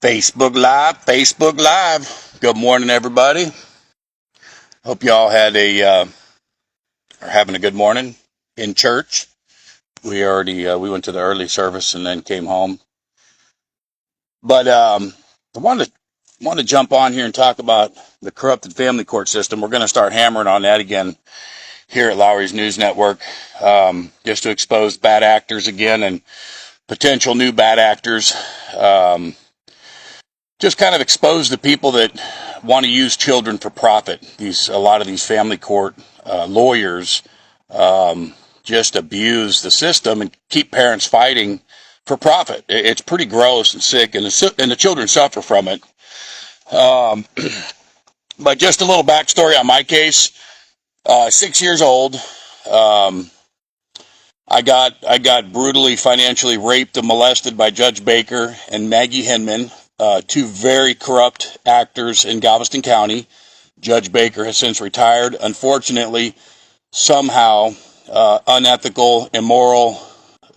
Facebook Live, Facebook Live. Good morning, everybody. Hope y'all had are having a good morning in church. We went to the early service and then came home. But I want to jump on here and talk about the corrupted family court system. We're going to start hammering on that again here at Lowry's News Network, just to expose bad actors again and potential new bad actors. Just kind of expose the people that want to use children for profit. A lot of these family court lawyers just abuse the system and keep parents fighting for profit. It's pretty gross and sick, and the children suffer from it. But just a little backstory on my case. 6 years old. I got brutally financially raped and molested by Judge Baker and Maggie Hinman, two very corrupt actors in Galveston County. Judge Baker has since retired. Unfortunately, somehow, unethical, immoral,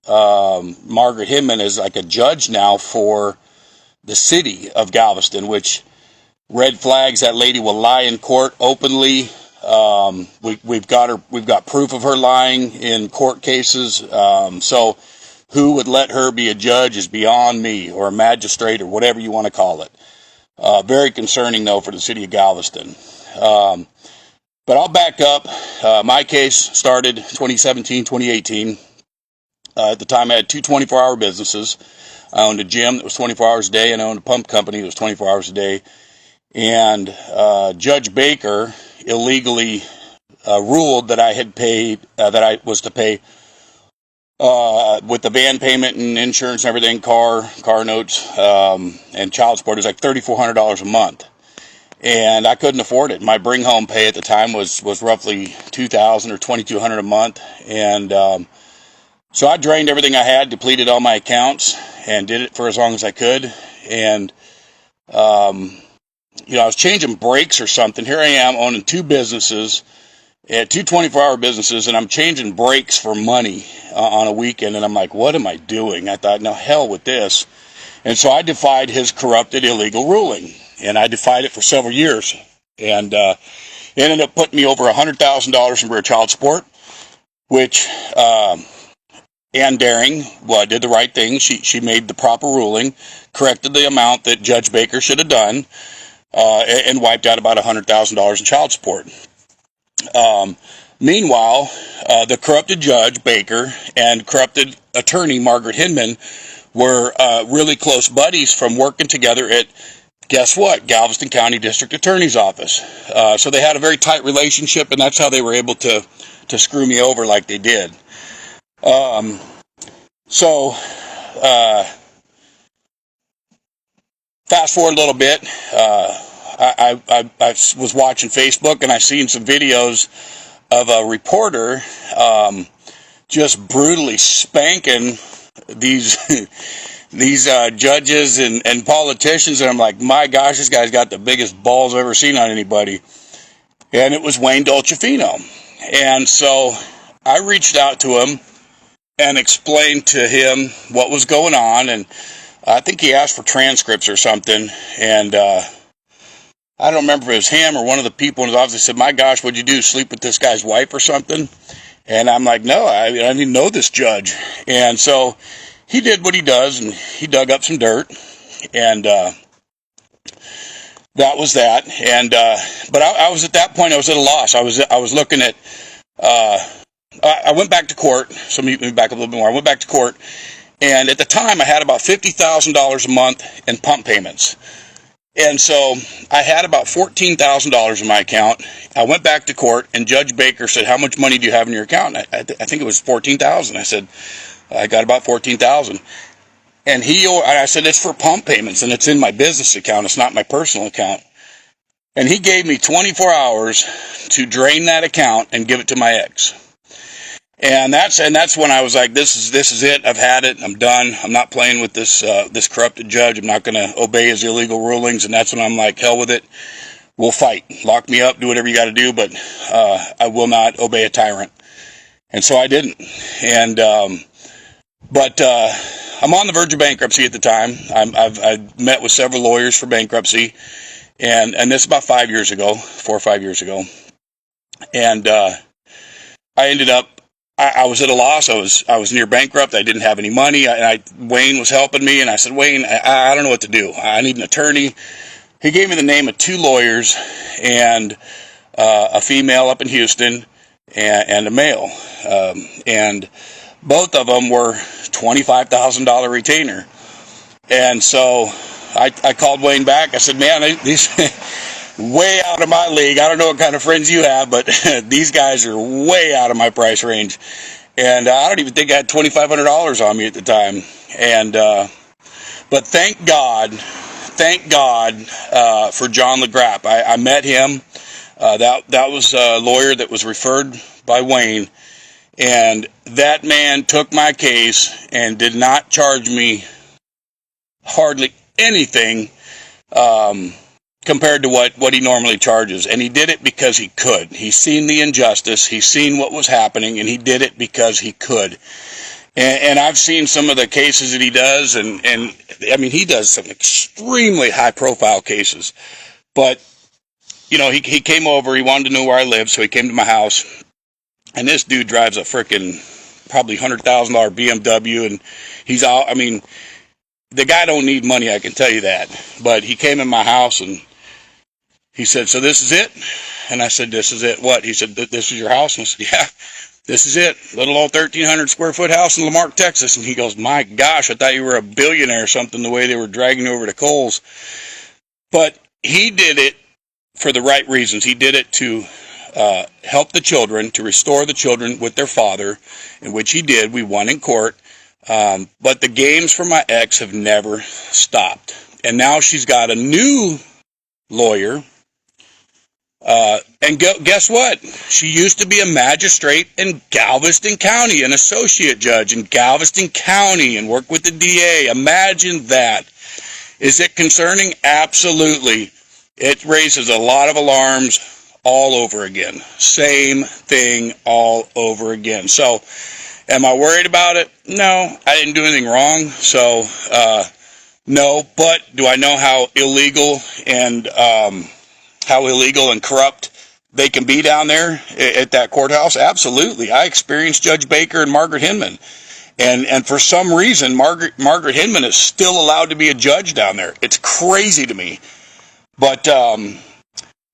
Margaret Hinman is like a judge now for the city of Galveston, which red flags. That lady will lie in court openly. We've got proof of her lying in court cases. So who would let her be a judge is beyond me, or a magistrate, or whatever you want to call it. Very concerning, though, for the city of Galveston. But I'll back up. My case started 2017, 2018. At the time, I had two 24-hour businesses. I owned a gym that was 24 hours a day, and I owned a pump company that was 24 hours a day. And Judge Baker illegally ruled that I had paid, that I was to pay with the van payment and insurance and everything, car notes, and child support. It was like $3,400 a month, and I couldn't afford it. My bring home pay at the time was roughly $2,000 or $2,200 a month, and so I drained everything I had, depleted all my accounts, and did it for as long as I could. And I was changing brakes or something. Here I am owning two businesses, two 24-hour businesses, and I'm changing brakes for money on a weekend. And I'm like, what am I doing? I thought, no, hell with this. And so I defied his corrupted, illegal ruling. And I defied it for several years. And it ended up putting me over $100,000 in rear child support, which Ann Daring did the right thing. She made the proper ruling, corrected the amount that Judge Baker should have done, and wiped out about $100,000 in child support. Meanwhile, the corrupted Judge Baker and corrupted attorney Margaret Hinman were really close buddies from working together at, guess what, Galveston County District Attorney's Office. So they had a very tight relationship, and that's how they were able to screw me over like they did. Fast forward a little bit, I was watching Facebook, and I seen some videos of a reporter just brutally spanking these judges and politicians, and I'm like, my gosh, this guy's got the biggest balls I've ever seen on anybody. And it was Wayne Dolcefino. And so I reached out to him and explained to him what was going on, and I think he asked for transcripts or something, and I don't remember if it was him or one of the people in his office. He said, my gosh, what'd you do, sleep with this guy's wife or something? And I'm like, no, I didn't know this judge. And so he did what he does, and he dug up some dirt, and that was that. And but I was at that point, I was at a loss. I was looking at, I went back to court, so let me back up a little bit more. I went back to court, and at the time, I had about $50,000 a month in pump payments. And so I had about $14,000 in my account. I went back to court, and Judge Baker said, how much money do you have in your account? I think it was $14,000. I said, I got about $14,000. And I said, it's for pump payments, and it's in my business account. It's not my personal account. And he gave me 24 hours to drain that account and give it to my ex. And that's when I was like, this is it. I've had it. I'm done. I'm not playing with this corrupted judge. I'm not going to obey his illegal rulings. And that's when I'm like, hell with it. We'll fight. Lock me up. Do whatever you got to do. But I will not obey a tyrant. And so I didn't. And But I'm on the verge of bankruptcy at the time. I've met with several lawyers for bankruptcy, and this is about 5 years ago, 4 or 5 years ago, and I ended up. I was at a loss. I was near bankrupt. I didn't have any money. Wayne was helping me, and I said, Wayne, I don't know what to do. I need an attorney. He gave me the name of 2 lawyers, and a female up in Houston, and a male, and both of them were $25,000 retainer. And so I called Wayne back. I said, man, these way out of my league. I don't know what kind of friends you have, but these guys are way out of my price range. And I don't even think I had $2,500 on me at the time. And but thank God for John LeGrapp. I met him. That was a lawyer that was referred by Wayne. And that man took my case and did not charge me hardly anything compared to what he normally charges. And he did it because he could. He's seen the injustice. He's seen what was happening, and he did it because he could. And I've seen some of the cases that he does, and I mean, he does some extremely high-profile cases. But, you know, he came over. He wanted to know where I lived, so he came to my house. And this dude drives a frickin' probably $100,000 BMW, and he's all, I mean, the guy don't need money, I can tell you that. But he came in my house, and he said, so this is it? And I said, this is it. What? He said, this is your house? And I said, yeah, this is it. Little old 1,300 square foot house in Lamarck, Texas. And he goes, my gosh, I thought you were a billionaire or something the way they were dragging you over to Kohl's. But he did it for the right reasons. He did it to help the children, to restore the children with their father, in which he did. We won in court. But the games for my ex have never stopped. And now she's got a new lawyer. And guess what? She used to be a magistrate in Galveston County, an associate judge in Galveston County, and worked with the DA. Imagine that. Is it concerning? Absolutely. It raises a lot of alarms all over again. Same thing all over again. So, am I worried about it? No, I didn't do anything wrong. So, no. But do I know how illegal and corrupt they can be down there at that courthouse? Absolutely. I experienced Judge Baker and Margaret Hinman. And for some reason, Margaret Hinman is still allowed to be a judge down there. It's crazy to me. But,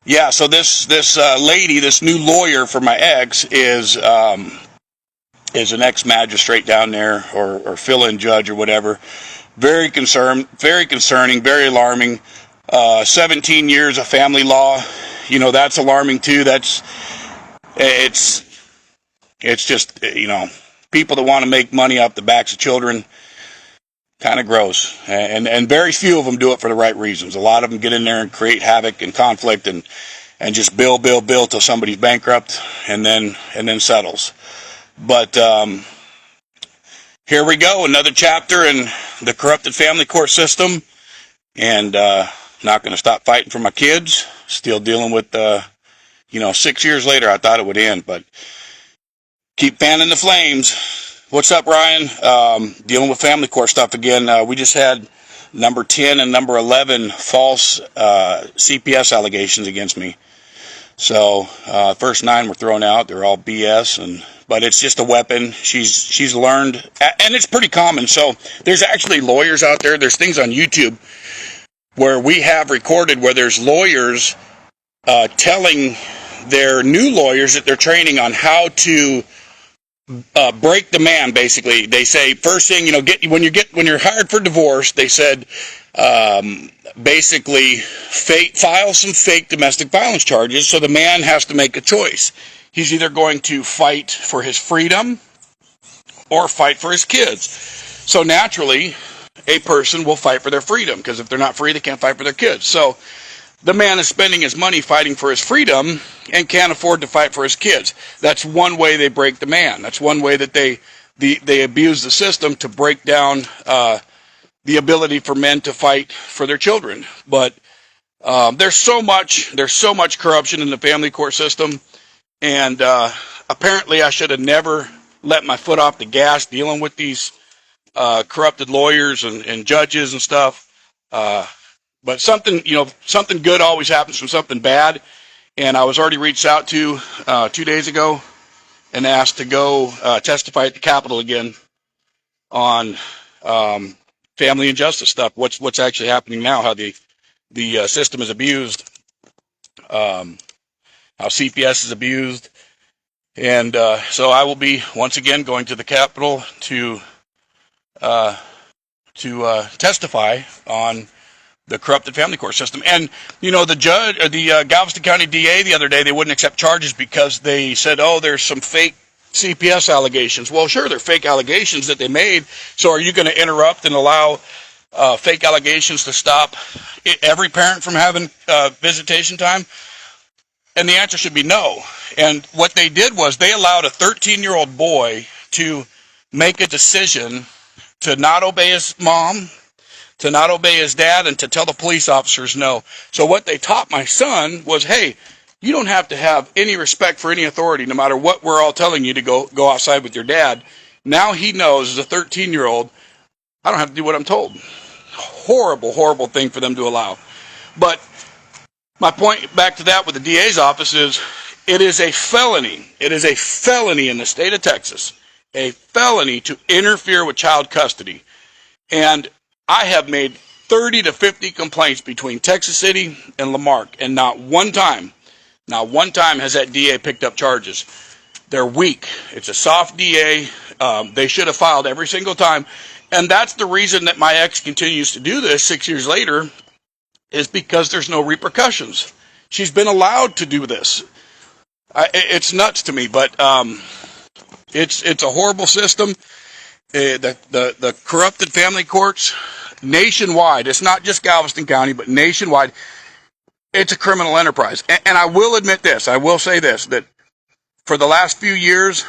yeah, so this lady, this new lawyer for my ex is an ex-magistrate down there, or fill-in judge or whatever. Very concerning, very alarming. 17 years of family law, you know, that's alarming too. It's just, you know, people that want to make money off the backs of children, kind of gross. And very few of them do it for the right reasons. A lot of them get in there and create havoc and conflict and just bill till somebody's bankrupt and then settles. But here we go, another chapter in the corrupted family court system, and not going to stop fighting for my kids. Still dealing with, 6 years later, I thought it would end, but keep fanning the flames. What's up, Ryan? Dealing with family court stuff again. We just had number 10 and number 11 false CPS allegations against me. So first 9 were thrown out. They're all BS, but it's just a weapon. She's learned, and it's pretty common. So there's actually lawyers out there. There's things on YouTube where we have recorded where there's lawyers telling their new lawyers that they're training on how to break the man. Basically, they say first thing, when you're hired for divorce, they said basically file some fake domestic violence charges. So the man has to make a choice. He's either going to fight for his freedom or fight for his kids. So naturally, a person will fight for their freedom, because if they're not free, they can't fight for their kids. So the man is spending his money fighting for his freedom and can't afford to fight for his kids. That's one way they break the man. That's one way that they abuse the system to break down the ability for men to fight for their children. But there's so much corruption in the family court system, and apparently I should have never let my foot off the gas dealing with these corrupted lawyers and judges and stuff. But something good always happens from something bad. And I was already reached out to 2 days ago and asked to go testify at the Capitol again on family injustice stuff. What's actually happening now? How the system is abused. How CPS is abused. And so I will be once again going to the Capitol to testify on the corrupted family court system. And the judge, the Galveston County DA, the other day, they wouldn't accept charges because they said, "Oh, there's some fake CPS allegations." Well, sure, they're fake allegations that they made. So are you going to interrupt and allow fake allegations to stop every parent from having visitation time? And the answer should be no. And what they did was they allowed a 13-year-old boy to make a decision to not obey his mom, to not obey his dad, and to tell the police officers no. So what they taught my son was, hey, you don't have to have any respect for any authority, no matter what we're all telling you to go outside with your dad. Now he knows, as a 13-year-old, I don't have to do what I'm told. Horrible, horrible thing for them to allow. But my point back to that with the DA's office is it is a felony. It is a felony in the state of Texas, a felony to interfere with child custody. And I have made 30 to 50 complaints between Texas City and Lamarck, and not one time has that DA picked up charges. They're weak. It's a soft DA. They should have filed every single time. And that's the reason that my ex continues to do this 6 years later, is because there's no repercussions. She's been allowed to do this. It's nuts to me, but it's a horrible system. The corrupted family courts nationwide, it's not just Galveston County, but nationwide, it's a criminal enterprise. And I will admit this, I will say this, that for the last few years,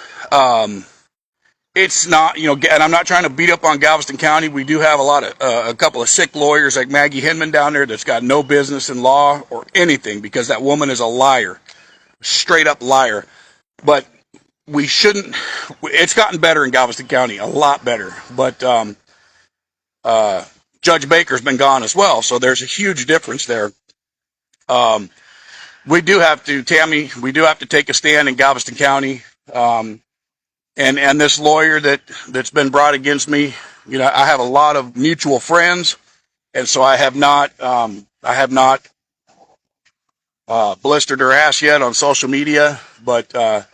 it's not, and I'm not trying to beat up on Galveston County. We do have a couple of sick lawyers like Maggie Hinman down there that's got no business in law or anything, because that woman is a liar, straight up liar. But we shouldn't, it's gotten better in Galveston County, a lot better. But Judge Baker's been gone as well, so there's a huge difference there. We do have to, Tammy, we do have to take a stand in Galveston County. And this lawyer that's been brought against me, I have a lot of mutual friends, and so I have not blistered her ass yet on social media. But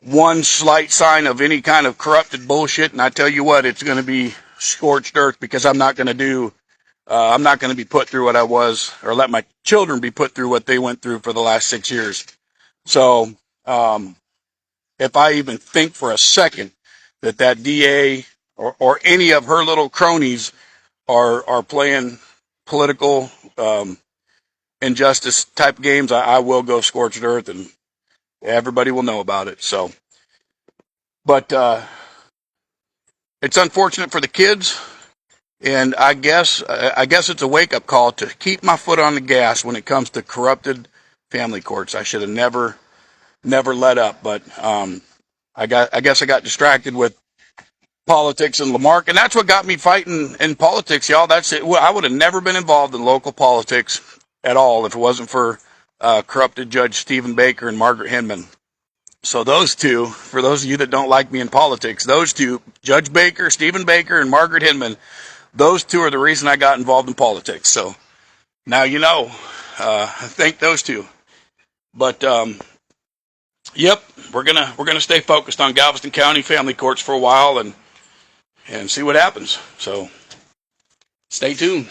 one slight sign of any kind of corrupted bullshit, and I tell you what, it's going to be scorched earth, because I'm not going to be put through what I was, or let my children be put through what they went through for the last 6 years. So, if I even think for a second that DA or any of her little cronies are playing political injustice type games, I will go scorched earth, and everybody will know about it. So, but it's unfortunate for the kids, and I guess it's a wake up call to keep my foot on the gas when it comes to corrupted family courts. I should have never let up, but I guess I got distracted with politics and Lamarck, and that's what got me fighting in politics, y'all. That's it. I would have never been involved in local politics at all if it wasn't for corrupted Judge Stephen Baker and Margaret Hinman. So those two, for those of you that don't like me in politics, those two, Judge Baker, Stephen Baker, and Margaret Hinman, those two are the reason I got involved in politics. So now thank those two. But yep, we're gonna stay focused on Galveston County family courts for a while and see what happens. So stay tuned.